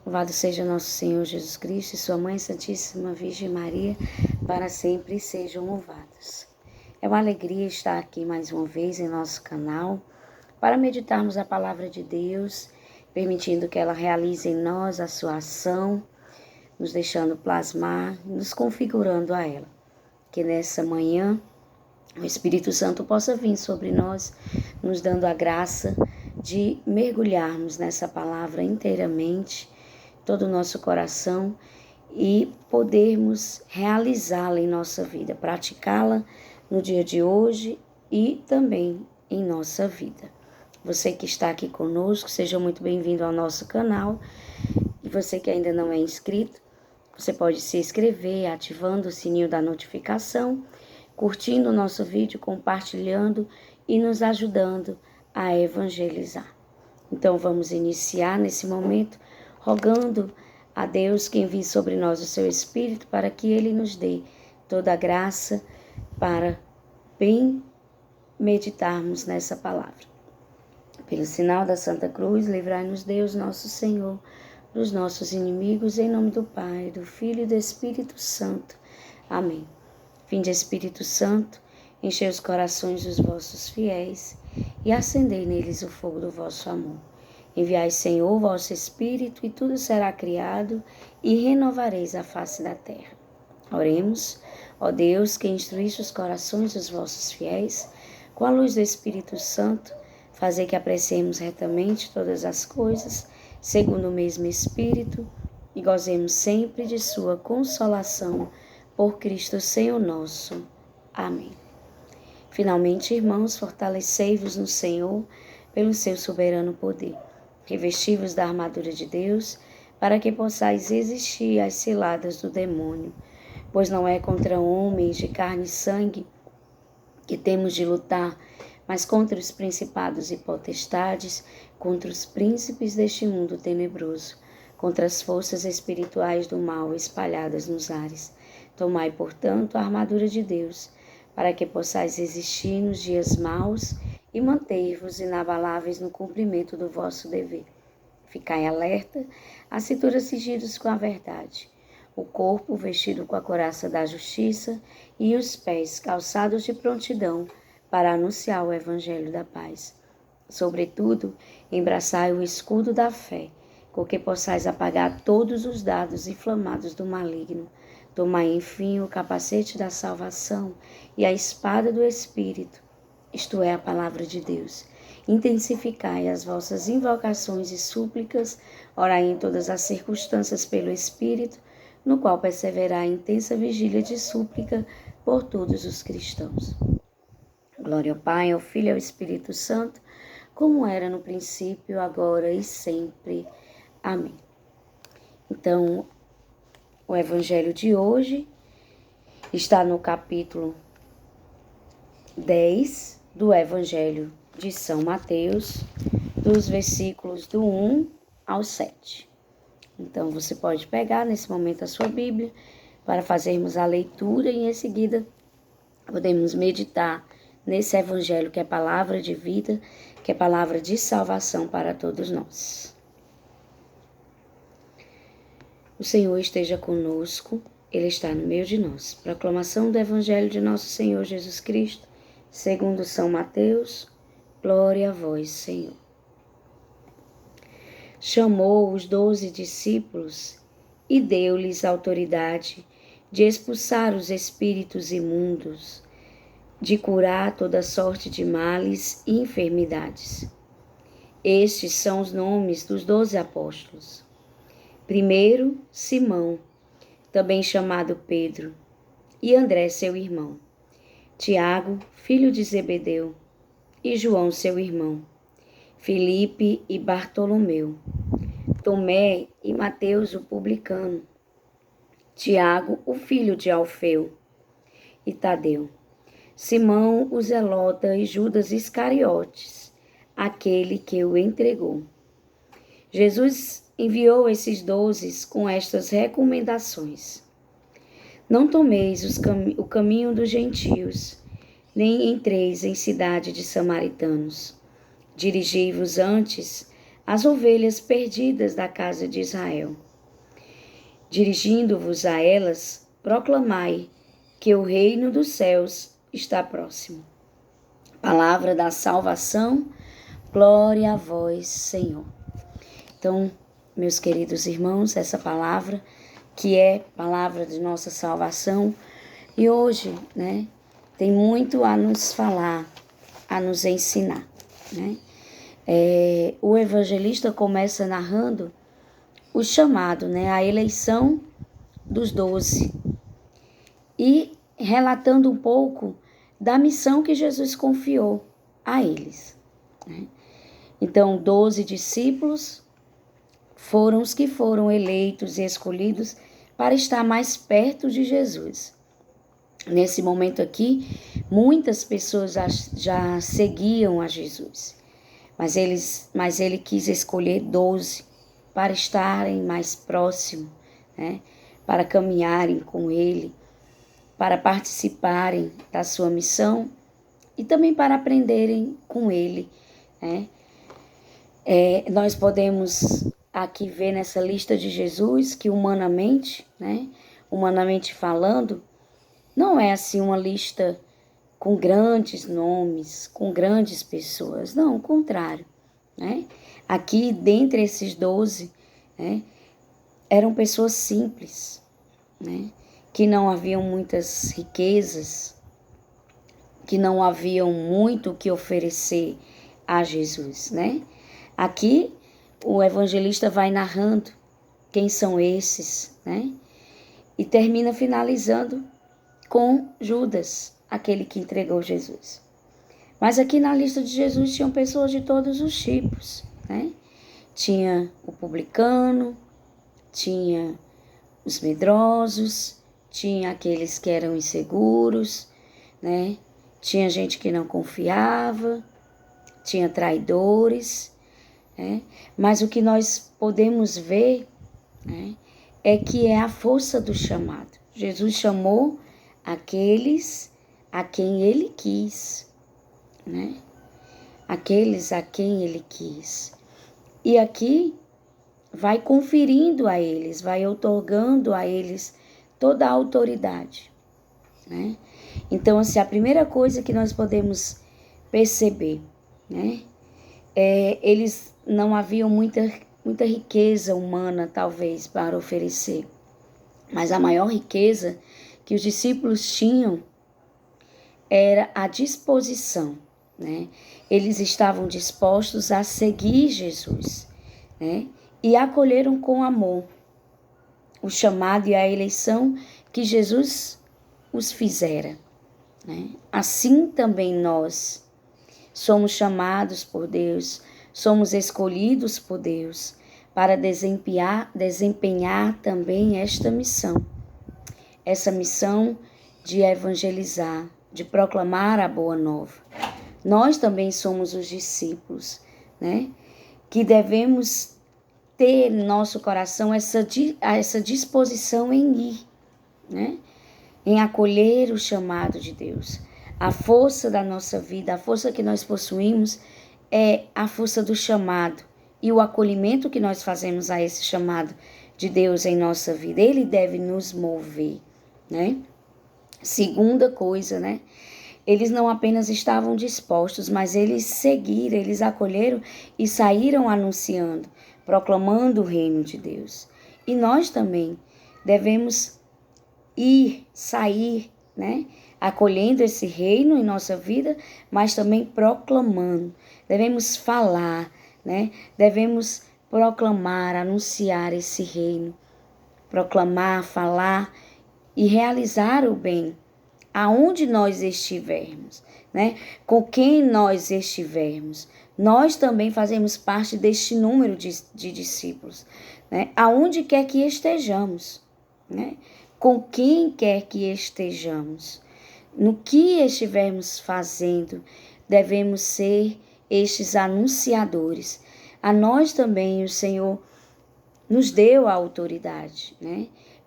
Louvado seja nosso Senhor Jesus Cristo e sua Mãe Santíssima Virgem Maria, para sempre sejam louvados. É uma alegria estar aqui mais uma vez em nosso canal, para meditarmos a Palavra de Deus, permitindo que ela realize em nós a sua ação, nos deixando plasmar, nos configurando a ela. Que nessa manhã o Espírito Santo possa vir sobre nós, nos dando a graça de mergulharmos nessa palavra inteiramente, todo o nosso coração, e podermos realizá-la em nossa vida, praticá-la no dia de hoje e também em nossa vida. Você que está aqui conosco, seja muito bem-vindo ao nosso canal. E você que ainda não é inscrito, você pode se inscrever ativando o sininho da notificação, curtindo o nosso vídeo, compartilhando e nos ajudando a evangelizar. Então vamos iniciar nesse momento rogando a Deus que envie sobre nós o seu Espírito para que Ele nos dê toda a graça para bem meditarmos nessa palavra. Pelo sinal da Santa Cruz, livrai-nos Deus, nosso Senhor, dos nossos inimigos, em nome do Pai, do Filho e do Espírito Santo. Amém. Vinde, Espírito Santo, enchei os corações dos vossos fiéis e acendei neles o fogo do vosso amor. Enviai, Senhor, vosso Espírito, e tudo será criado, e renovareis a face da terra. Oremos, ó Deus, que instruíste os corações dos vossos fiéis, com a luz do Espírito Santo, fazei que apreciemos retamente todas as coisas, segundo o mesmo Espírito, e gozemos sempre de sua consolação, por Cristo Senhor nosso. Amém. Finalmente, irmãos, fortalecei-vos no Senhor pelo seu soberano poder. Revesti-vos da armadura de Deus, para que possais resistir às ciladas do demônio. Pois não é contra homens de carne e sangue que temos de lutar, mas contra os principados e potestades, contra os príncipes deste mundo tenebroso, contra as forças espirituais do mal espalhadas nos ares. Tomai, portanto, a armadura de Deus, para que possais resistir nos dias maus e manter-vos inabaláveis no cumprimento do vosso dever. Ficai alerta, a cintura cingidos com a verdade, o corpo vestido com a couraça da justiça e os pés calçados de prontidão para anunciar o evangelho da paz. Sobretudo, embraçai o escudo da fé, com que possais apagar todos os dardos inflamados do maligno. Tomai, enfim, o capacete da salvação e a espada do Espírito, isto é, a palavra de Deus. Intensificai as vossas invocações e súplicas, orai em todas as circunstâncias pelo Espírito, no qual perseverai a intensa vigília de súplica por todos os cristãos. Glória ao Pai, ao Filho e ao Espírito Santo, como era no princípio, agora e sempre. Amém. Então, o Evangelho de hoje está no capítulo 10 do Evangelho de São Mateus, dos versículos do 1 ao 7. Então, você pode pegar nesse momento a sua Bíblia para fazermos a leitura e em seguida podemos meditar nesse Evangelho que é palavra de vida, que é palavra de salvação para todos nós. O Senhor esteja conosco, Ele está no meio de nós. Proclamação do Evangelho de nosso Senhor Jesus Cristo, segundo São Mateus. Glória a vós, Senhor. Chamou os 12 discípulos e deu-lhes autoridade de expulsar os espíritos imundos, de curar toda sorte de males e enfermidades. Estes são os nomes dos 12 apóstolos. Primeiro, Simão, também chamado Pedro, e André, seu irmão. Tiago, filho de Zebedeu, e João, seu irmão. Filipe e Bartolomeu. Tomé e Mateus, o publicano. Tiago, o filho de Alfeu, e Tadeu. Simão, o zelota, e Judas Iscariotes, aquele que o entregou. Jesus enviou esses 12 com estas recomendações: não tomeis o caminho dos gentios, nem entreis em cidade de samaritanos. Dirigi-vos antes as ovelhas perdidas da casa de Israel. Dirigindo-vos a elas, proclamai que o reino dos céus está próximo. Palavra da salvação, glória a vós, Senhor. Então, meus queridos irmãos, essa palavra que é palavra de nossa salvação, e hoje, tem muito a nos falar, a nos ensinar, o evangelista começa narrando o chamado, a eleição dos 12 e relatando um pouco da missão que Jesus confiou a eles. Então, 12 discípulos foram os que foram eleitos e escolhidos para estar mais perto de Jesus. Nesse momento aqui, muitas pessoas já seguiam a Jesus, mas ele quis escolher 12 para estarem mais próximos, para caminharem com ele, para participarem da sua missão e também para aprenderem com ele. Nós podemos aqui ver nessa lista de Jesus que humanamente falando, não é assim uma lista com grandes nomes, com grandes pessoas, não, o contrário. Aqui, dentre esses 12, eram pessoas simples, que não haviam muitas riquezas, que não haviam muito o que oferecer a Jesus, Aqui, o evangelista vai narrando quem são esses, e termina finalizando com Judas, aquele que entregou Jesus. Mas aqui na lista de Jesus tinham pessoas de todos os tipos, Tinha o publicano, tinha os medrosos, tinha aqueles que eram inseguros, Tinha gente que não confiava, tinha traidores, Mas o que nós podemos ver, é que é a força do chamado. Jesus chamou aqueles a quem ele quis, Aqueles a quem ele quis. E aqui vai conferindo a eles, vai outorgando a eles toda a autoridade, Então, assim, a primeira coisa que nós podemos perceber, eles não haviam muita riqueza humana, talvez, para oferecer. Mas a maior riqueza que os discípulos tinham era a disposição, Eles estavam dispostos a seguir Jesus, e acolheram com amor o chamado e a eleição que Jesus os fizera, Assim também nós somos chamados por Deus, somos escolhidos por Deus para desempenhar também esta missão. Essa missão de evangelizar, de proclamar a boa nova. Nós também somos os discípulos, que devemos ter no nosso coração essa disposição em ir, em acolher o chamado de Deus. A força da nossa vida, a força que nós possuímos é a força do chamado e o acolhimento que nós fazemos a esse chamado de Deus em nossa vida. Ele deve nos mover, Segunda coisa, eles não apenas estavam dispostos, mas eles seguiram, eles acolheram e saíram anunciando, proclamando o reino de Deus. E nós também devemos sair, acolhendo esse reino em nossa vida, mas também proclamando. Devemos falar, Devemos proclamar, anunciar esse reino, proclamar, falar e realizar o bem aonde nós estivermos, Com quem nós estivermos. Nós também fazemos parte deste número de discípulos, Aonde quer que estejamos, Com quem quer que estejamos. No que estivermos fazendo, devemos ser estes anunciadores. A nós também o Senhor nos deu a autoridade,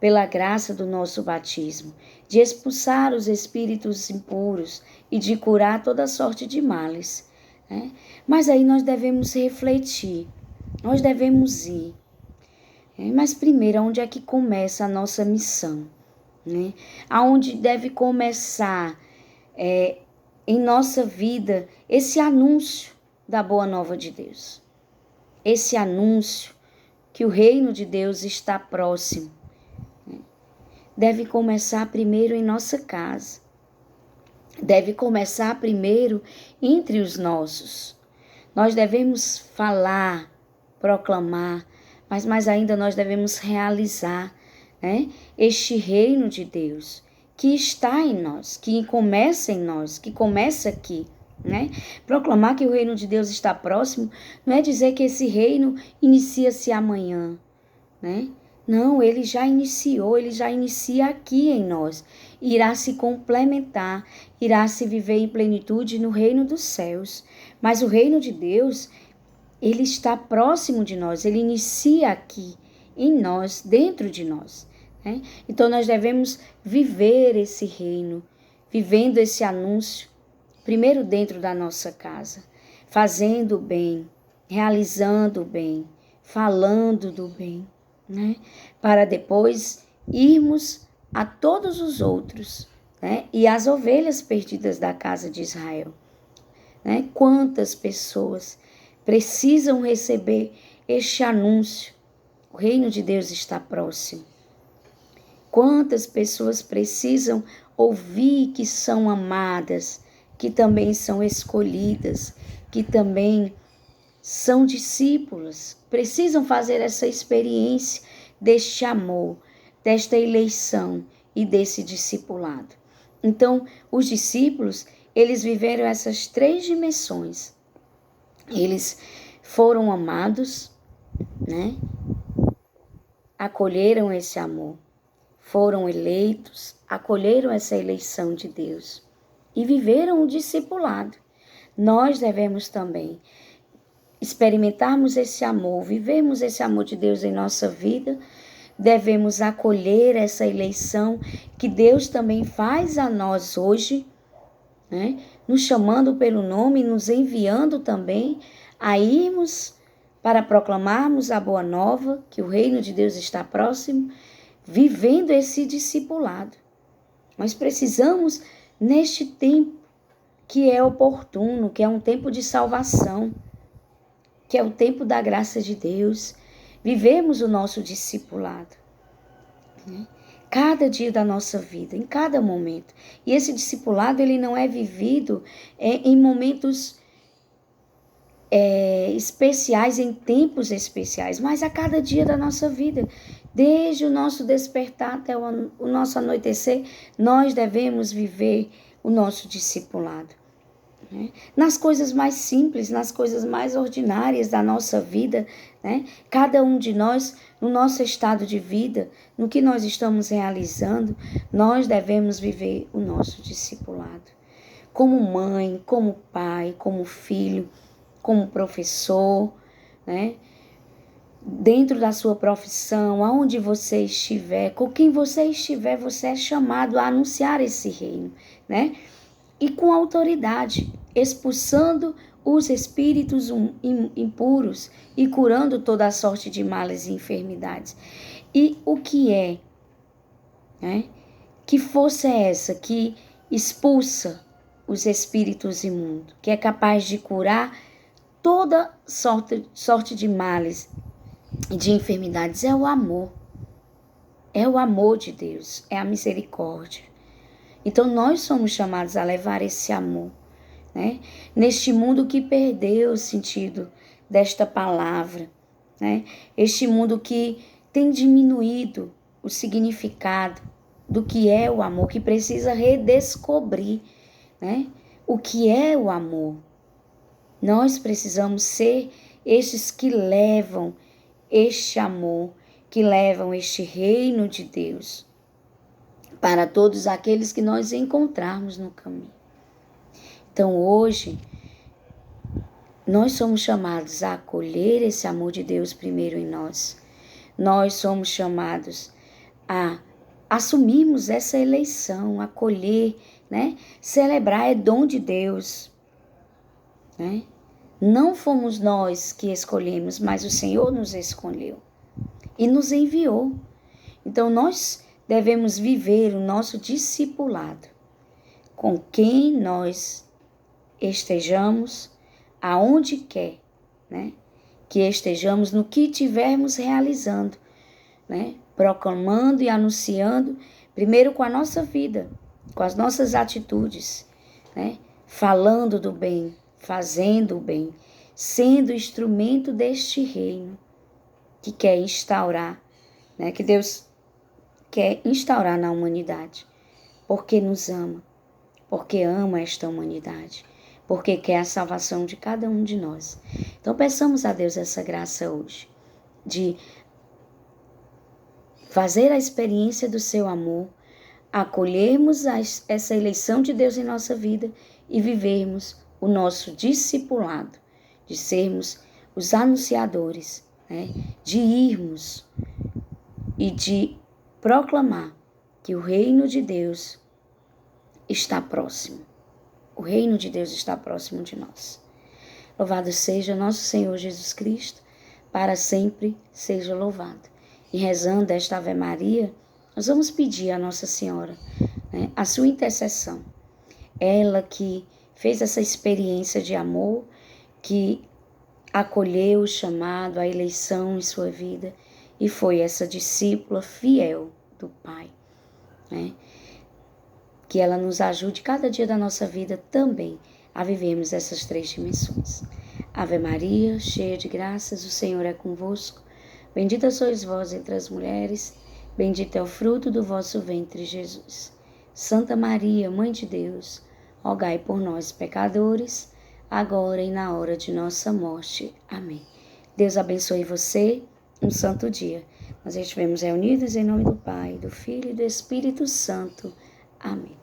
pela graça do nosso batismo, de expulsar os espíritos impuros e de curar toda sorte de males. Mas aí nós devemos refletir, nós devemos ir. Mas primeiro, onde é que começa a nossa missão? Né? Aonde deve começar em nossa vida esse anúncio da boa nova de Deus. Esse anúncio que o reino de Deus está próximo. Deve começar primeiro em nossa casa. Deve começar primeiro entre os nossos. Nós devemos falar, proclamar, mas mais ainda nós devemos realizar, né, este reino de Deus que está em nós, que começa em nós, que começa aqui. Né? Proclamar que o reino de Deus está próximo não é dizer que esse reino inicia-se amanhã. Né? Não, ele já iniciou, ele já inicia aqui em nós. Irá se complementar, irá se viver em plenitude no reino dos céus. Mas o reino de Deus, ele está próximo de nós, ele inicia aqui em nós, dentro de nós. Né? Então nós devemos viver esse reino, vivendo esse anúncio, primeiro dentro da nossa casa, fazendo o bem, realizando o bem, falando do bem. Né? Para depois irmos a todos os outros, né? E as ovelhas perdidas da casa de Israel. Né? Quantas pessoas precisam receber este anúncio? O reino de Deus está próximo. Quantas pessoas precisam ouvir que são amadas, que também são escolhidas, que também são discípulos, precisam fazer essa experiência deste amor, desta eleição e desse discipulado. Então, os discípulos, eles viveram essas 3 dimensões. Eles foram amados, né? Acolheram esse amor, foram eleitos, acolheram essa eleição de Deus e viveram o discipulado. Nós devemos também experimentarmos esse amor, vivermos esse amor de Deus em nossa vida, devemos acolher essa eleição que Deus também faz a nós hoje, né? Nos chamando pelo nome, nos enviando também a irmos para proclamarmos a boa nova, que o reino de Deus está próximo, vivendo esse discipulado. Nós precisamos, neste tempo que é oportuno, que é um tempo de salvação, que é o tempo da graça de Deus, vivemos o nosso discipulado. Né? Cada dia da nossa vida, em cada momento. E esse discipulado, ele não é vivido em momentos especiais, em tempos especiais, mas a cada dia da nossa vida. Desde o nosso despertar até o nosso anoitecer, nós devemos viver o nosso discipulado. Né? Nas coisas mais simples, nas coisas mais ordinárias da nossa vida, né? Cada um de nós, no nosso estado de vida, no que nós estamos realizando, nós devemos viver o nosso discipulado. Como mãe, como pai, como filho, como professor, né? Dentro da sua profissão, aonde você estiver, com quem você estiver, você é chamado a anunciar esse reino, né? E com autoridade, expulsando os espíritos impuros e curando toda a sorte de males e enfermidades. E o que é? Né? Que força é essa que expulsa os espíritos imundos, que é capaz de curar toda sorte de males e de enfermidades? É o amor. É o amor de Deus, é a misericórdia. Então nós somos chamados a levar esse amor, né? Neste mundo que perdeu o sentido desta palavra, né? Este mundo que tem diminuído o significado do que é o amor, que precisa redescobrir, né? O que é o amor. Nós precisamos ser estes que levam este amor, que levam este reino de Deus para todos aqueles que nós encontrarmos no caminho. Então hoje, nós somos chamados a acolher esse amor de Deus primeiro em nós. Nós somos chamados a assumirmos essa eleição, acolher, né? Celebrar é dom de Deus, né? Não fomos nós que escolhemos, mas o Senhor nos escolheu e nos enviou. Então nós devemos viver o nosso discipulado com quem nós estejamos, aonde quer, né? Que estejamos, no que estivermos realizando, né? Proclamando e anunciando, primeiro com a nossa vida, com as nossas atitudes, né? Falando do bem, fazendo o bem, sendo instrumento deste reino que quer instaurar, né? Que Deus quer instaurar na humanidade, porque nos ama, porque ama esta humanidade, porque quer a salvação de cada um de nós. Então peçamos a Deus essa graça hoje, de fazer a experiência do seu amor, acolhermos essa eleição de Deus em nossa vida e vivermos o nosso discipulado, de sermos os anunciadores, né? De irmos e de proclamar que o reino de Deus está próximo. O reino de Deus está próximo de nós. Louvado seja nosso Senhor Jesus Cristo, para sempre seja louvado. E rezando esta Ave Maria, nós vamos pedir a Nossa Senhora, né, a sua intercessão. Ela que fez essa experiência de amor, que acolheu o chamado, a eleição em sua vida e foi essa discípula fiel do Pai, né? Que ela nos ajude cada dia da nossa vida também a vivermos essas 3 dimensões. Ave Maria, cheia de graças, o Senhor é convosco. Bendita sois vós entre as mulheres, bendito é o fruto do vosso ventre, Jesus. Santa Maria, Mãe de Deus, rogai por nós, pecadores, agora e na hora de nossa morte. Amém. Deus abençoe você, um santo dia. Nós estivemos reunidos em nome do Pai, do Filho e do Espírito Santo. Amém.